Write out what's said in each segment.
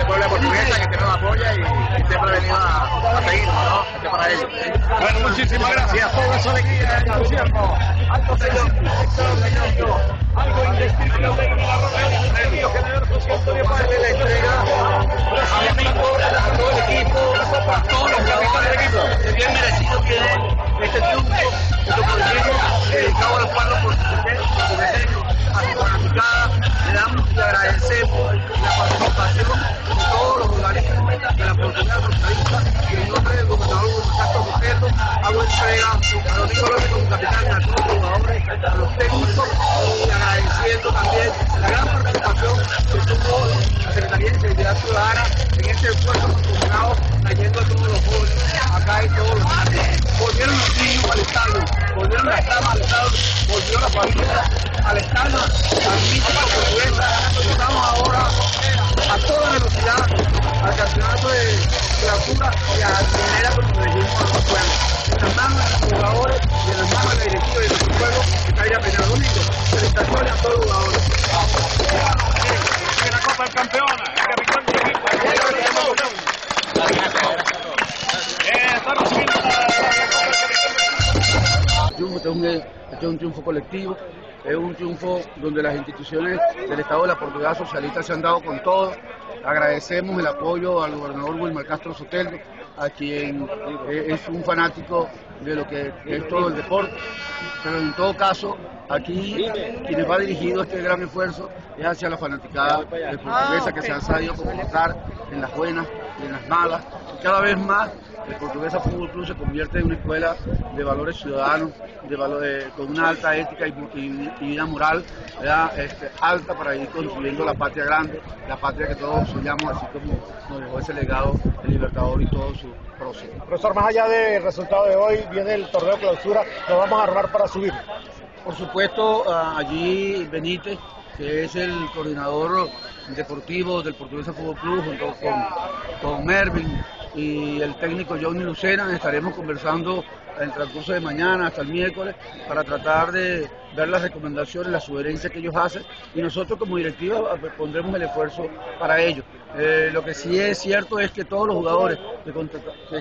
este pueblo de Portuguesa que siempre nos apoya y siempre ha venido a seguirnos, ¿no? Este para ellos. Bueno, muchísimas gracias. Toda esa alegría, entusiasmo, algo extraordinario, algo indescriptible en la Romeo Generoso siento de parte de la entrega al equipo, a todo el equipo, a todos los capitanes del equipo. Bien merecido tiene este triunfo, esto por dedicado a los cuadros portugueseños, a su fanaticada. Le damos y agradecemos la participación de todos los jugadores de la Portuguesa Socialista y en nombre del gobernador Castro Soteldo hago entrega a los ídolos como capitán, a todos los jugadores, a los técnicos y agradeciendo también la gran participación que tuvo la Secretaría de Seguridad Ciudadana en este esfuerzo mancomunado, trayendo a todos los jóvenes acá y todos los niños. Volvieron los niños al estadio, volvieron las damas al estadio, volvió la familia al estadio, al mítico Portuguesa. Estamos ahora a toda velocidad al campeonato de clausura y a la primera como dijimos a los pueblos. En las manos de los jugadores y en las manos de la directiva de nuestro pueblo que está ahí a primero domingo. Felicitaciones a todos los jugadores. La Copa del Campeón, el capitán del equipo. Está recibiendo la Copa del Campeón. Este es un triunfo colectivo, es un triunfo donde las instituciones del Estado de la Portuguesa Socialista se han dado con todo. Agradecemos el apoyo al gobernador Wilmar Castro Soteldo, a quien es un fanático de lo que es todo el deporte, pero en todo caso aquí quienes va dirigido este gran esfuerzo es hacia la fanaticada de Portuguesa que se ha sabido comportar en las buenas y en las malas, y cada vez más el Portuguesa Fútbol Club se convierte en una escuela de valores ciudadanos, con una alta ética y vida moral, alta para ir construyendo la patria grande, la patria que todos soñamos, así como nos dejó ese legado el Libertador y todo su próximo. Profesor, más allá del resultado de hoy, viene el torneo clausura, nos vamos a armar para subir. Por supuesto, allí Benítez, que es el coordinador deportivo del Portuguesa Fútbol Club, junto con Mervin y el técnico Johnny Lucena, estaremos conversando en el transcurso de mañana hasta el miércoles para tratar de ver las recomendaciones, las sugerencias que ellos hacen y nosotros como directiva pondremos el esfuerzo para ello. Lo que sí es cierto es que todos los jugadores que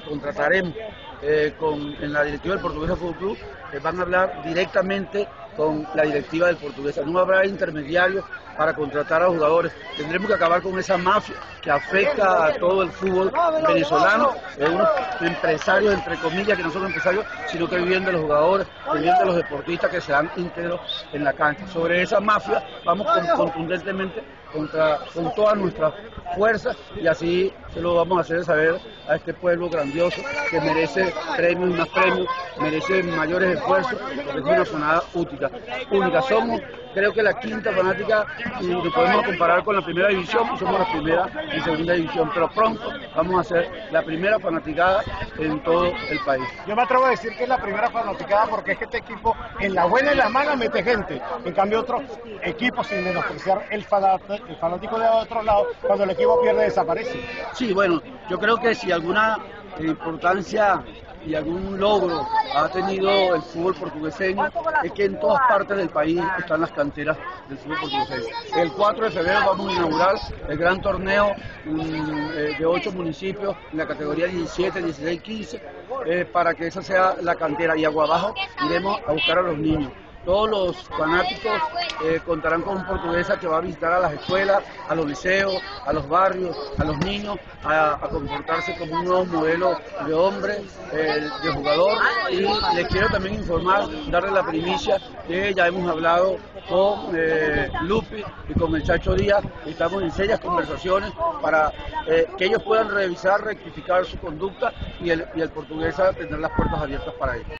contrataremos en la directiva del Portuguesa Fútbol Club van a hablar directamente con la directiva del Portuguesa. No habrá intermediarios para contratar a jugadores. Tendremos que acabar con esa mafia que afecta a todo el fútbol venezolano, unos empresarios, entre comillas, que no son empresarios, sino que viven de los jugadores, viven de los deportistas que se dan íntegros en la cancha. Sobre esa mafia vamos contundentemente con todas nuestras fuerzas y así se lo vamos a hacer saber a este pueblo grandioso que merece premios y más premios, merece mayores esfuerzos, porque es una jornada única. Somos, creo que la quinta fanática, y nos podemos comparar con la primera división, y somos la primera y segunda división, pero pronto vamos a ser la primera fanaticada en todo el país. Yo me atrevo a decir que es la primera fanaticada porque es que este equipo en la buena y la mala mete gente, en cambio otros equipos, sin menospreciar el fanático de otro lado, cuando el equipo pierde desaparece. Sí, bueno, yo creo que si alguna importancia y algún logro ha tenido el fútbol portugueseño es que en todas partes del país están las canteras del fútbol portugueseño. El 4 de febrero vamos a inaugurar el gran torneo de 8 municipios en la categoría 17, 16, 15 para que esa sea la cantera y agua abajo iremos a buscar a los niños. Todos los fanáticos contarán con un portuguesa que va a visitar a las escuelas, a los liceos, a los barrios, a los niños, a comportarse como un nuevo modelo de hombre, de jugador. Y les quiero también informar, darle la primicia que ya hemos hablado con Lupi y con el Chacho Díaz. Estamos en serias conversaciones para que ellos puedan revisar, rectificar su conducta y el portuguesa tendrá las puertas abiertas para ellos.